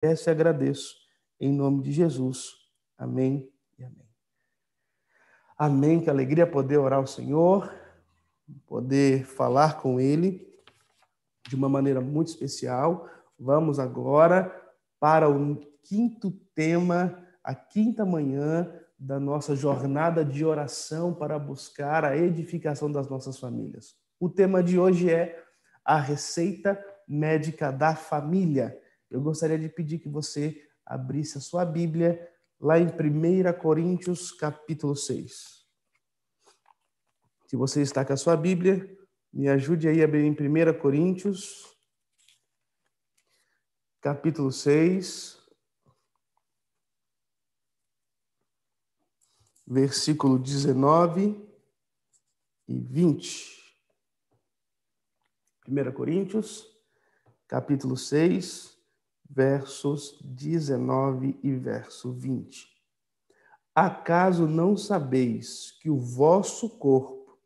peço e agradeço em nome de Jesus. Amém e amém. Amém, que alegria poder orar ao Senhor, poder falar com Ele de uma maneira muito especial. Vamos agora para o quinto tema, a quinta manhã da nossa jornada de oração para buscar a edificação das nossas famílias. O tema de hoje é a receita médica da família. Eu gostaria de pedir que você abrisse a sua Bíblia lá em 1 Coríntios, capítulo 6. Se você está com a sua Bíblia, me ajude aí a abrir em 1 Coríntios, capítulo 6, versículo 19 e 20. 1 Coríntios, capítulo 6, versos 19 e verso 20. Acaso não sabeis que o vosso corpo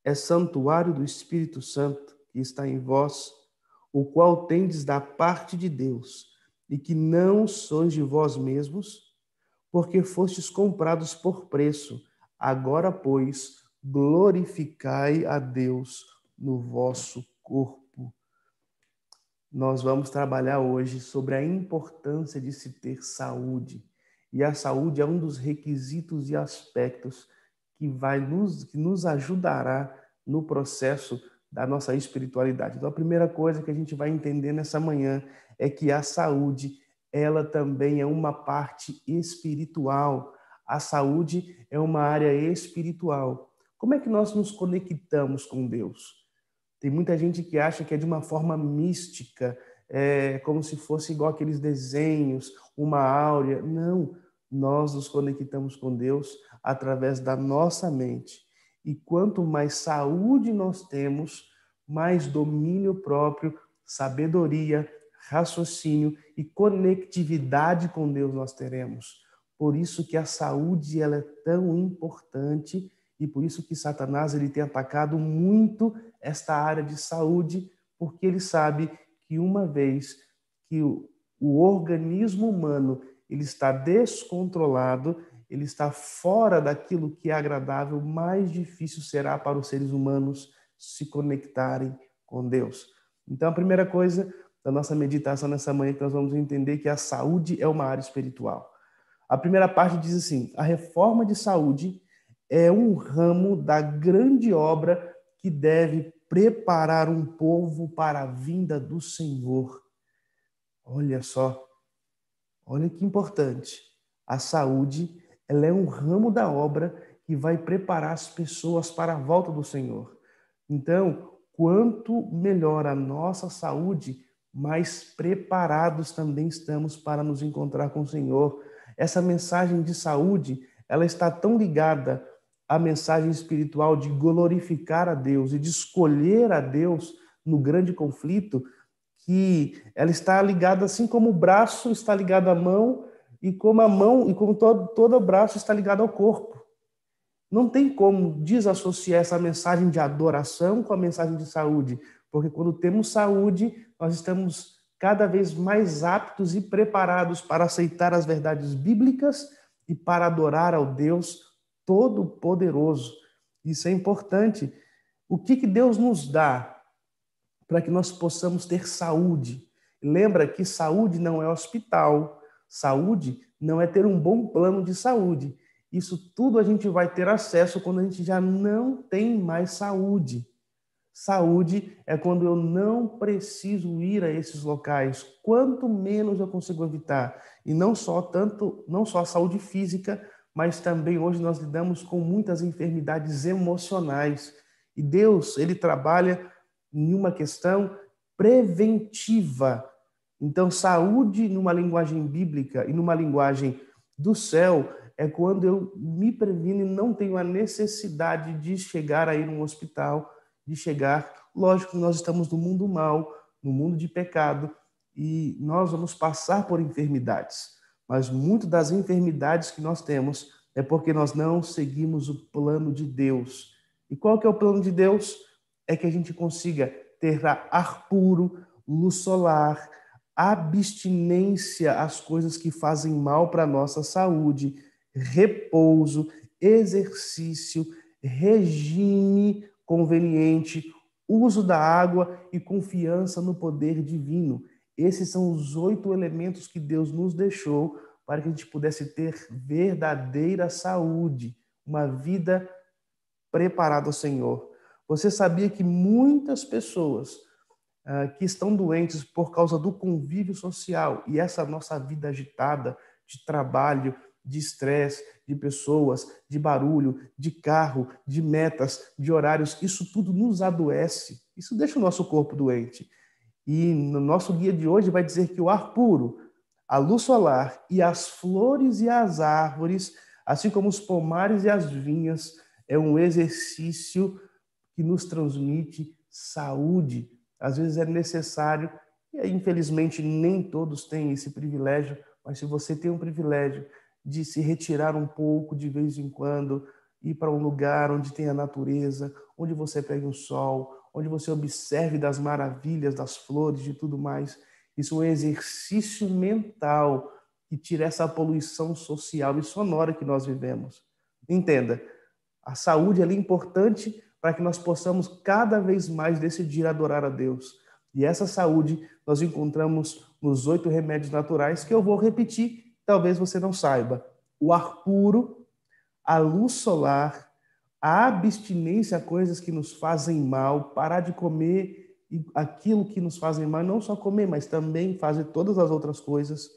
é santuário do Espírito Santo que está em vós, o qual tendes da parte de Deus, e que não sois de vós mesmos, porque fostes comprados por preço. Agora, pois, glorificai a Deus no vosso corpo. Nós vamos trabalhar hoje sobre a importância de se ter saúde. E a saúde é um dos requisitos e aspectos que nos ajudará no processo da nossa espiritualidade. Então, a primeira coisa que a gente vai entender nessa manhã é que a saúde, ela também é uma parte espiritual. A saúde é uma área espiritual. Como é que nós nos conectamos com Deus? Tem muita gente que acha que é de uma forma mística, como se fosse igual aqueles desenhos, uma áurea. Não, nós nos conectamos com Deus através da nossa mente. E quanto mais saúde nós temos, mais domínio próprio, sabedoria, raciocínio e conectividade com Deus nós teremos. Por isso que a saúde ela é tão importante e por isso que Satanás ele tem atacado muito esta área de saúde, porque ele sabe que uma vez que o organismo humano ele está descontrolado, ele está fora daquilo que é agradável, mais difícil será para os seres humanos se conectarem com Deus. Então, a primeira coisa da nossa meditação nessa manhã que nós vamos entender que a saúde é uma área espiritual. A primeira parte diz assim: a reforma de saúde é um ramo da grande obra que deve preparar um povo para a vinda do Senhor. Olha só, olha que importante. A saúde, ela é um ramo da obra que vai preparar as pessoas para a volta do Senhor. Então, quanto melhor a nossa saúde, mais preparados também estamos para nos encontrar com o Senhor. Essa mensagem de saúde, ela está tão ligada à mensagem espiritual de glorificar a Deus e de escolher a Deus no grande conflito, que ela está ligada assim como o braço está ligado à mão e como a mão e como todo o braço está ligado ao corpo. Não tem como desassociar essa mensagem de adoração com a mensagem de saúde, porque quando temos saúde, nós estamos cada vez mais aptos e preparados para aceitar as verdades bíblicas e para adorar ao Deus Todo-Poderoso. Isso é importante. O que Deus nos dá para que nós possamos ter saúde? Lembra que saúde não é hospital, saúde não é ter um bom plano de saúde. Isso tudo a gente vai ter acesso quando a gente já não tem mais saúde. Saúde é quando eu não preciso ir a esses locais, quanto menos eu consigo evitar. E não só a saúde física, mas também hoje nós lidamos com muitas enfermidades emocionais. E Deus, ele trabalha em uma questão preventiva. Então, saúde numa linguagem bíblica e numa linguagem do céu é quando eu me previno e não tenho a necessidade de chegar a ir a um hospital, de chegar. Lógico que nós estamos no mundo mal, no mundo de pecado, e nós vamos passar por enfermidades. Mas muito das enfermidades que nós temos é porque nós não seguimos o plano de Deus. E qual que é o plano de Deus? É que a gente consiga ter ar puro, luz solar, abstinência às coisas que fazem mal para a nossa saúde, repouso, exercício, regime conveniente, uso da água e confiança no poder divino. Esses são os 8 elementos que Deus nos deixou para que a gente pudesse ter verdadeira saúde, uma vida preparada ao Senhor. Você sabia que muitas pessoas que estão doentes por causa do convívio social e essa nossa vida agitada de trabalho, de estresse, de pessoas, de barulho, de carro, de metas, de horários, isso tudo nos adoece. Isso deixa o nosso corpo doente. E no nosso guia de hoje vai dizer que o ar puro, a luz solar e as flores e as árvores, assim como os pomares e as vinhas, é um exercício que nos transmite saúde. Às vezes é necessário, e infelizmente nem todos têm esse privilégio, mas se você tem um privilégio de se retirar um pouco de vez em quando, ir para um lugar onde tem a natureza, onde você pegue o sol, onde você observe das maravilhas, das flores, de tudo mais. Isso é um exercício mental que tira essa poluição social e sonora que nós vivemos. Entenda, a saúde é importante para que nós possamos cada vez mais decidir adorar a Deus. E essa saúde nós encontramos nos 8 remédios naturais que eu vou repetir, talvez você não saiba. O ar puro, a luz solar, a abstinência a coisas que nos fazem mal, parar de comer aquilo que nos fazem mal, não só comer, mas também fazer todas as outras coisas,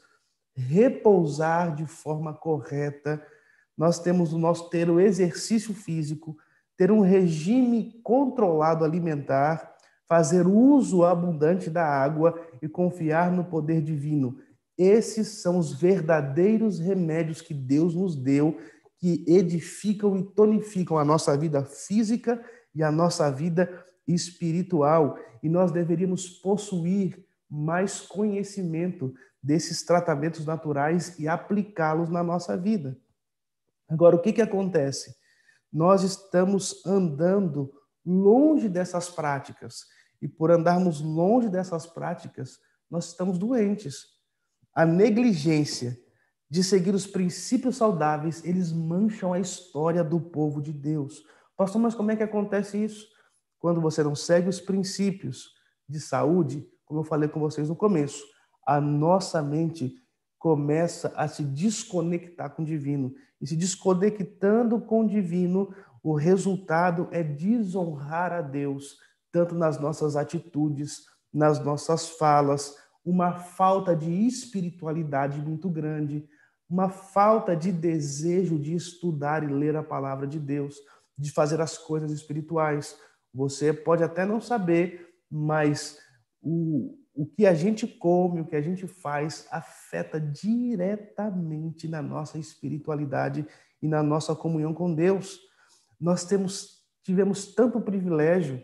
repousar de forma correta. Nós temos ter o exercício físico, ter um regime controlado alimentar, fazer uso abundante da água e confiar no poder divino. Esses são os verdadeiros remédios que Deus nos deu, que edificam e tonificam a nossa vida física e a nossa vida espiritual. E nós deveríamos possuir mais conhecimento desses tratamentos naturais e aplicá-los na nossa vida. Agora, o que acontece? Nós estamos andando longe dessas práticas. E por andarmos longe dessas práticas, nós estamos doentes. A negligência de seguir os princípios saudáveis, eles mancham a história do povo de Deus. Pastor, mas como é que acontece isso? Quando você não segue os princípios de saúde, como eu falei com vocês no começo, a nossa mente começa a se desconectar com o divino. E se desconectando com o divino, o resultado é desonrar a Deus, tanto nas nossas atitudes, nas nossas falas, uma falta de espiritualidade muito grande, uma falta de desejo de estudar e ler a palavra de Deus, de fazer as coisas espirituais. Você pode até não saber, mas o que a gente come, o que a gente faz, afeta diretamente na nossa espiritualidade e na nossa comunhão com Deus. Nós tivemos tanto privilégio,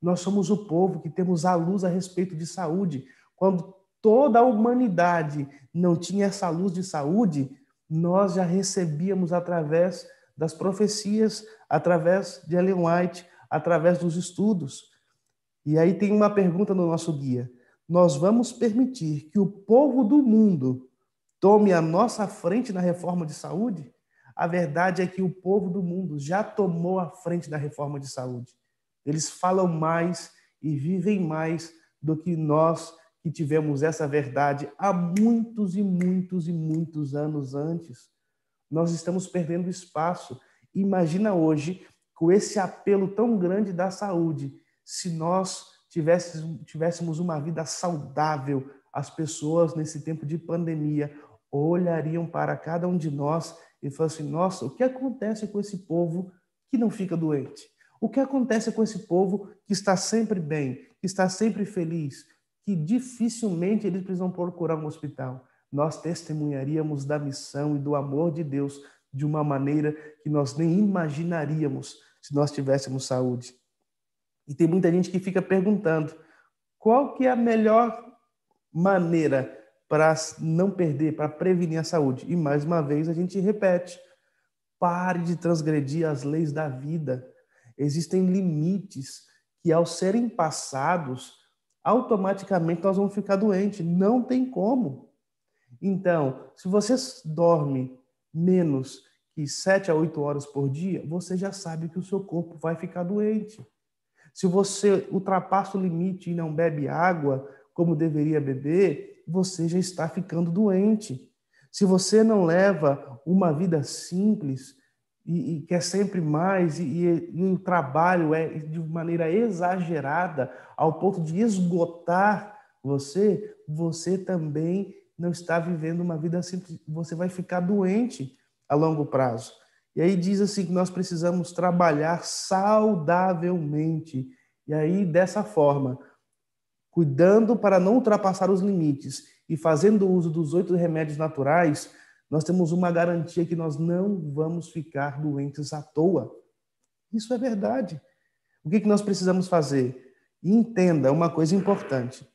nós somos o povo que temos a luz a respeito de saúde. Quando toda a humanidade não tinha essa luz de saúde, nós já recebíamos através das profecias, através de Ellen White, através dos estudos. E aí tem uma pergunta no nosso guia. Nós vamos permitir que o povo do mundo tome a nossa frente na reforma de saúde? A verdade é que o povo do mundo já tomou a frente da reforma de saúde. Eles falam mais e vivem mais do que nós que tivemos essa verdade há muitos e muitos e muitos anos antes. Nós estamos perdendo espaço. Imagina hoje, com esse apelo tão grande da saúde, se nós tivéssemos uma vida saudável, as pessoas nesse tempo de pandemia olhariam para cada um de nós e falariam assim, nossa, o que acontece com esse povo que não fica doente? O que acontece com esse povo que está sempre bem, que está sempre feliz, que dificilmente eles precisam procurar um hospital? Nós testemunharíamos da missão e do amor de Deus de uma maneira que nós nem imaginaríamos se nós tivéssemos saúde. E tem muita gente que fica perguntando qual que é a melhor maneira para não perder, para prevenir a saúde. E mais uma vez a gente repete, pare de transgredir as leis da vida. Existem limites que ao serem passados, automaticamente nós vamos ficar doentes. Não tem como. Então, se você dorme menos que 7 a 8 horas por dia, você já sabe que o seu corpo vai ficar doente. Se você ultrapassa o limite e não bebe água como deveria beber, você já está ficando doente. Se você não leva uma vida simples e quer sempre mais, e o trabalho é de maneira exagerada, ao ponto de esgotar você também não está vivendo uma vida simples. Você vai ficar doente a longo prazo. E aí diz assim que nós precisamos trabalhar saudavelmente. E aí, dessa forma, cuidando para não ultrapassar os limites e fazendo uso dos 8 remédios naturais, nós temos uma garantia que nós não vamos ficar doentes à toa. Isso é verdade. O que nós precisamos fazer? Entenda uma coisa importante,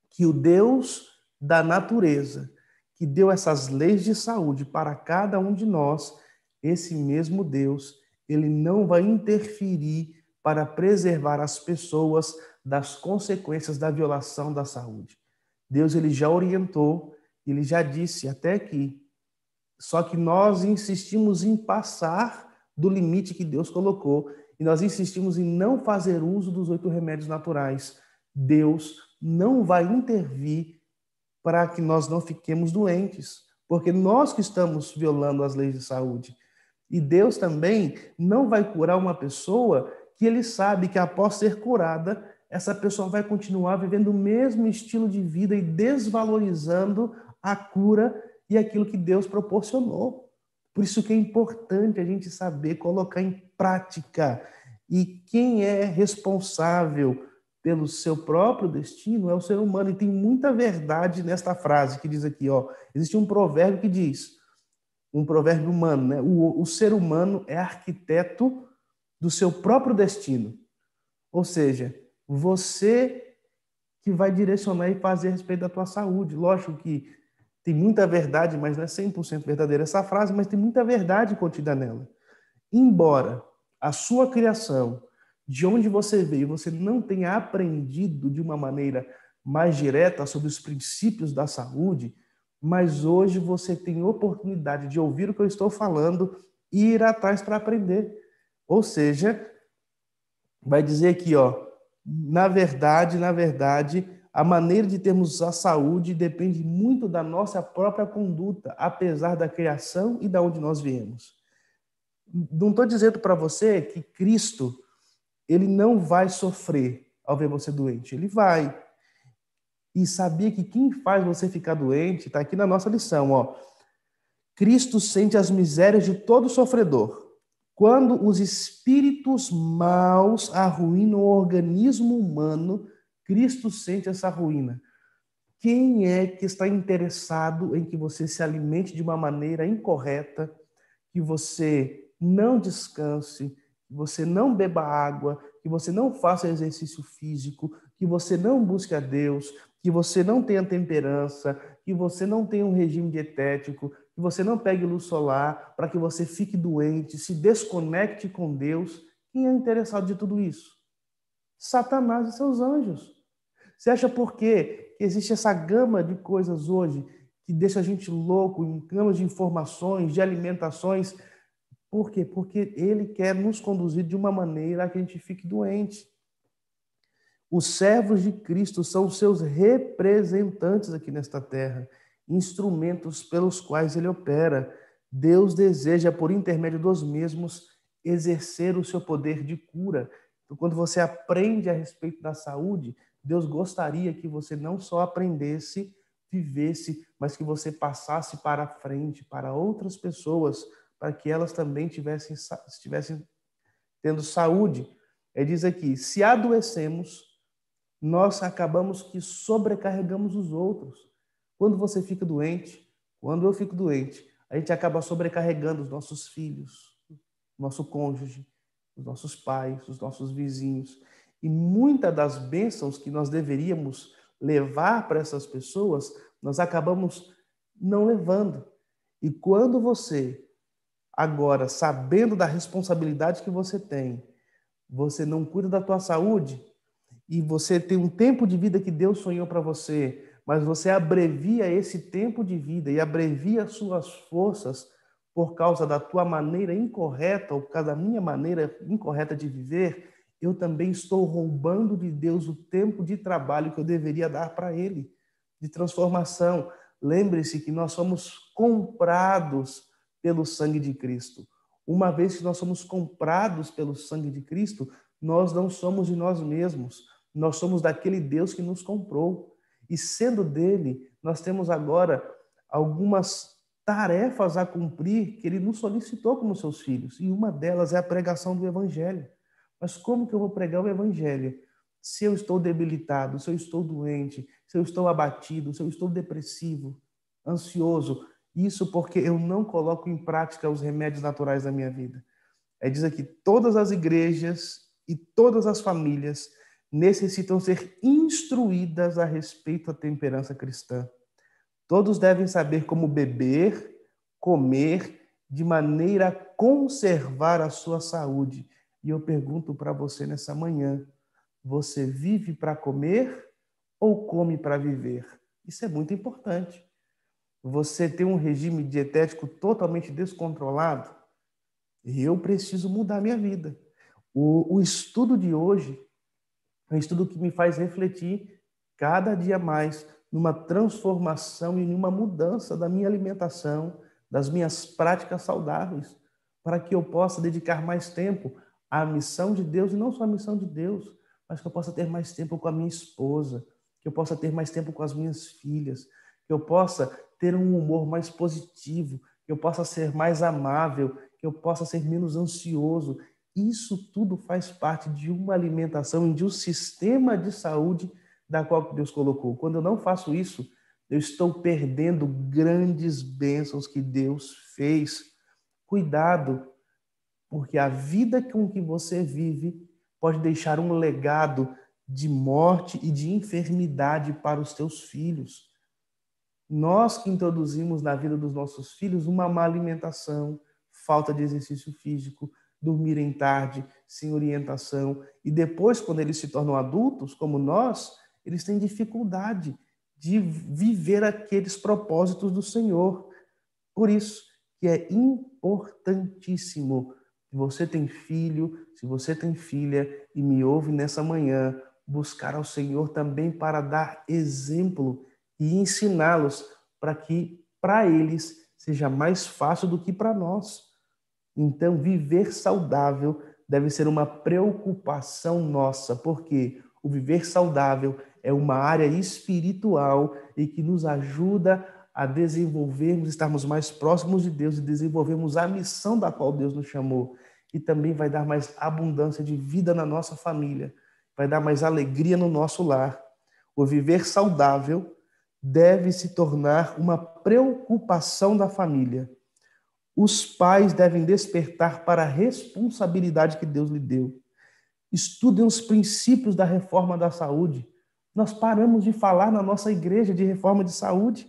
que o Deus da natureza, que deu essas leis de saúde para cada um de nós, esse mesmo Deus, ele não vai interferir para preservar as pessoas das consequências da violação da saúde. Deus, ele já orientou, ele já disse até aqui. Só que nós insistimos em passar do limite que Deus colocou e nós insistimos em não fazer uso dos 8 remédios naturais. Deus não vai intervir para que nós não fiquemos doentes, porque nós que estamos violando as leis de saúde. E Deus também não vai curar uma pessoa que ele sabe que após ser curada, essa pessoa vai continuar vivendo o mesmo estilo de vida e desvalorizando a cura e aquilo que Deus proporcionou. Por isso que é importante a gente saber colocar em prática. E quem é responsável pelo seu próprio destino é o ser humano. E tem muita verdade nesta frase que diz aqui, ó. Existe um provérbio que diz, um provérbio humano, né? O ser humano é arquiteto do seu próprio destino. Ou seja, você que vai direcionar e fazer a respeito da tua saúde. Lógico que tem muita verdade, mas não é 100% verdadeira essa frase, mas tem muita verdade contida nela. Embora a sua criação, de onde você veio, você não tenha aprendido de uma maneira mais direta sobre os princípios da saúde, mas hoje você tem oportunidade de ouvir o que eu estou falando e ir atrás para aprender. Ou seja, vai dizer aqui, ó, na verdade, a maneira de termos a saúde depende muito da nossa própria conduta, apesar da criação e da onde nós viemos. Não estou dizendo para você que Cristo, ele não vai sofrer ao ver você doente. Ele vai. E sabia que quem faz você ficar doente, está aqui na nossa lição, ó. Cristo sente as misérias de todo sofredor. Quando os espíritos maus arruinam o organismo humano, Cristo sente essa ruína. Quem é que está interessado em que você se alimente de uma maneira incorreta, que você não descanse, que você não beba água, que você não faça exercício físico, que você não busque a Deus, que você não tenha temperança, que você não tenha um regime dietético, que você não pegue luz solar para que você fique doente, se desconecte com Deus? Quem é interessado de tudo isso? Satanás e seus anjos. Você acha por quê que existe essa gama de coisas hoje que deixa a gente louco, em gamas de informações, de alimentações? Por quê? Porque ele quer nos conduzir de uma maneira que a gente fique doente. Os servos de Cristo são os seus representantes aqui nesta terra, instrumentos pelos quais ele opera. Deus deseja, por intermédio dos mesmos, exercer o seu poder de cura. Então, quando você aprende a respeito da saúde, Deus gostaria que você não só aprendesse, vivesse, mas que você passasse para frente, para outras pessoas, para que elas também estivessem tendo saúde. Ele diz aqui, se adoecemos, nós acabamos que sobrecarregamos os outros. Quando você fica doente, quando eu fico doente, a gente acaba sobrecarregando os nossos filhos, nosso cônjuge, os nossos pais, os nossos vizinhos. E muitas das bênçãos que nós deveríamos levar para essas pessoas, nós acabamos não levando. E quando você, agora, sabendo da responsabilidade que você tem, você não cuida da tua saúde, e você tem um tempo de vida que Deus sonhou para você, mas você abrevia esse tempo de vida e abrevia as suas forças por causa da tua maneira incorreta ou por causa da minha maneira incorreta de viver, eu também estou roubando de Deus o tempo de trabalho que eu deveria dar para Ele, de transformação. Lembre-se que nós somos comprados pelo sangue de Cristo. Uma vez que nós somos comprados pelo sangue de Cristo, nós não somos de nós mesmos, nós somos daquele Deus que nos comprou. E sendo dele, nós temos agora algumas tarefas a cumprir que ele nos solicitou como seus filhos. E uma delas é a pregação do Evangelho. Mas como que eu vou pregar o Evangelho se eu estou debilitado, se eu estou doente, se eu estou abatido, se eu estou depressivo, ansioso? Isso porque eu não coloco em prática os remédios naturais da minha vida. É dizer que todas as igrejas e todas as famílias necessitam ser instruídas a respeito da temperança cristã. Todos devem saber como beber, comer, de maneira a conservar a sua saúde. E eu pergunto para você nessa manhã, você vive para comer ou come para viver? Isso é muito importante. Você tem um regime dietético totalmente descontrolado? Eu preciso mudar minha vida. O estudo de hoje é um estudo que me faz refletir cada dia mais numa transformação e numa mudança da minha alimentação, das minhas práticas saudáveis, para que eu possa dedicar mais tempo à missão de Deus, e não só à missão de Deus, mas que eu possa ter mais tempo com a minha esposa, que eu possa ter mais tempo com as minhas filhas, que eu possa ter um humor mais positivo, que eu possa ser mais amável, que eu possa ser menos ansioso. Isso tudo faz parte de uma alimentação e de um sistema de saúde da qual Deus colocou. Quando eu não faço isso, eu estou perdendo grandes bênçãos que Deus fez. Cuidado, porque a vida com que você vive pode deixar um legado de morte e de enfermidade para os teus filhos. Nós que introduzimos na vida dos nossos filhos uma má alimentação, falta de exercício físico, dormirem tarde, sem orientação, e depois, quando eles se tornam adultos, como nós, eles têm dificuldade de viver aqueles propósitos do Senhor. Por isso que é importantíssimo, se você tem filho, se você tem filha e me ouve nessa manhã, buscar ao Senhor também para dar exemplo e ensiná-los para que para eles seja mais fácil do que para nós. Então, viver saudável deve ser uma preocupação nossa, porque o viver saudável é uma área espiritual e que nos ajuda a desenvolvermos, estarmos mais próximos de Deus e desenvolvermos a missão da qual Deus nos chamou. E também vai dar mais abundância de vida na nossa família, vai dar mais alegria no nosso lar. O viver saudável deve se tornar uma preocupação da família. Os pais devem despertar para a responsabilidade que Deus lhe deu. Estudem os princípios da reforma da saúde. Nós paramos de falar na nossa igreja de reforma de saúde.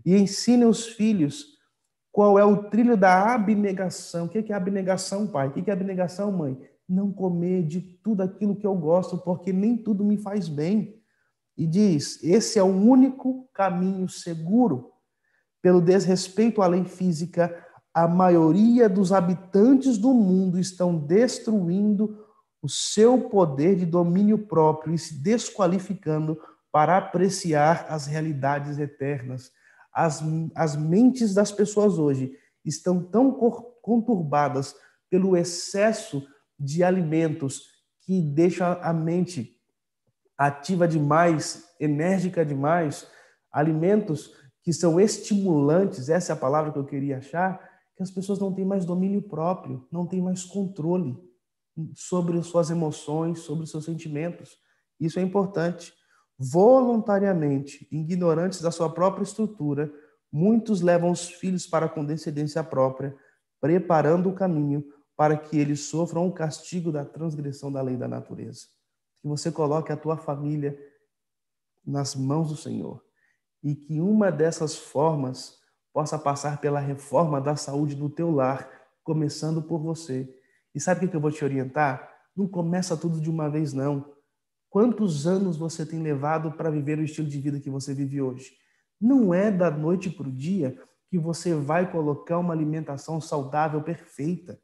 E ensinem os filhos qual é o trilho da abnegação. O que é abnegação, pai? O que é abnegação, mãe? Não comer de tudo aquilo que eu gosto, porque nem tudo me faz bem. E diz, esse é o único caminho seguro. Pelo desrespeito à lei física, a maioria dos habitantes do mundo estão destruindo o seu poder de domínio próprio e se desqualificando para apreciar as realidades eternas. As mentes das pessoas hoje estão tão conturbadas pelo excesso de alimentos que deixam a mente ativa demais, enérgica demais, alimentos que são estimulantes, essa é a palavra que eu queria achar, que as pessoas não têm mais domínio próprio, não têm mais controle sobre suas emoções, sobre seus sentimentos. Isso é importante. Voluntariamente, ignorantes da sua própria estrutura, muitos levam os filhos para a condescendência própria, preparando o caminho para que eles sofram o castigo da transgressão da lei da natureza. Que você coloque a tua família nas mãos do Senhor e que uma dessas formas possa passar pela reforma da saúde do teu lar, começando por você. E sabe o que eu vou te orientar? Não começa tudo de uma vez, não. Quantos anos você tem levado para viver o estilo de vida que você vive hoje? Não é da noite para o dia que você vai colocar uma alimentação saudável perfeita.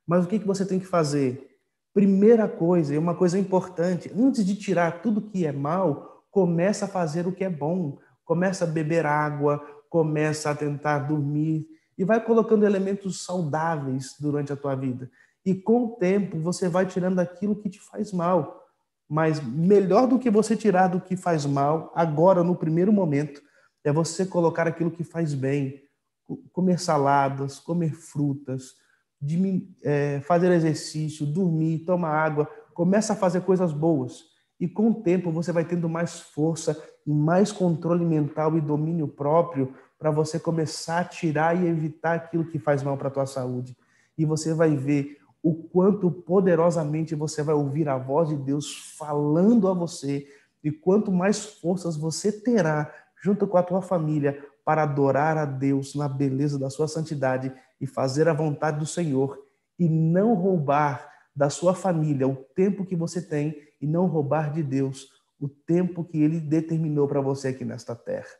Mas o que você tem que fazer? Primeira coisa, e uma coisa importante, antes de tirar tudo que é mal, começa a fazer o que é bom. Começa a beber água, começa a tentar dormir e vai colocando elementos saudáveis durante a tua vida. E com o tempo você vai tirando aquilo que te faz mal. Mas melhor do que você tirar do que faz mal, agora no primeiro momento, é você colocar aquilo que faz bem. Comer saladas, comer frutas, fazer exercício, dormir, tomar água, começa a fazer coisas boas. E com o tempo você vai tendo mais força e mais controle mental e domínio próprio para você começar a tirar e evitar aquilo que faz mal para a tua saúde. E você vai ver o quanto poderosamente você vai ouvir a voz de Deus falando a você e quanto mais forças você terá junto com a tua família para adorar a Deus na beleza da sua santidade e fazer a vontade do Senhor e não roubar da sua família o tempo que você tem e não roubar de Deus o tempo que Ele determinou para você aqui nesta terra.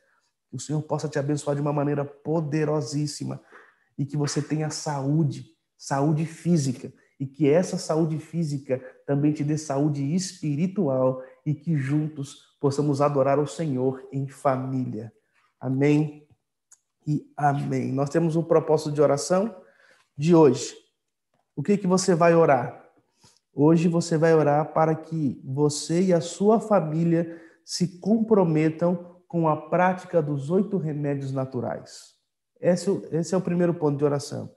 Que o Senhor possa te abençoar de uma maneira poderosíssima e que você tenha saúde, saúde física, e que essa saúde física também te dê saúde espiritual e que juntos possamos adorar o Senhor em família. Amém e amém. Nós temos um propósito de oração de hoje. O que você vai orar? Hoje você vai orar para que você e a sua família se comprometam com a prática dos 8 remédios naturais. Esse é o primeiro ponto de oração.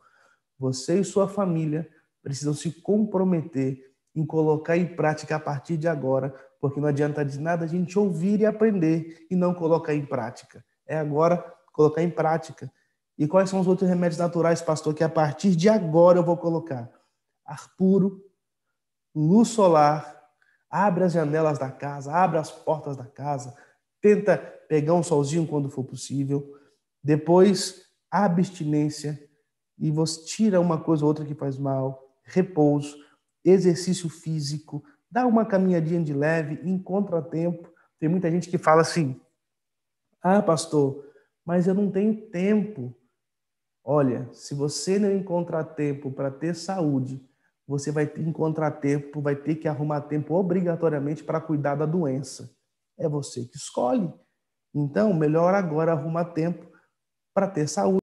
Você e sua família precisam se comprometer em colocar em prática a partir de agora, porque não adianta de nada a gente ouvir e aprender e não colocar em prática. É agora colocar em prática. E quais são os outros remédios naturais, pastor, que a partir de agora eu vou colocar? Ar puro, luz solar, abre as janelas da casa, abre as portas da casa, tenta pegar um solzinho quando for possível. Depois, abstinência, e você tira uma coisa ou outra que faz mal, repouso, exercício físico, dá uma caminhadinha de leve, encontra tempo. Tem muita gente que fala assim: ah, pastor, mas eu não tenho tempo. Olha, se você não encontrar tempo para ter saúde, você vai encontrar tempo, vai ter que arrumar tempo obrigatoriamente para cuidar da doença. É você que escolhe. Então, melhor agora arrumar tempo para ter saúde.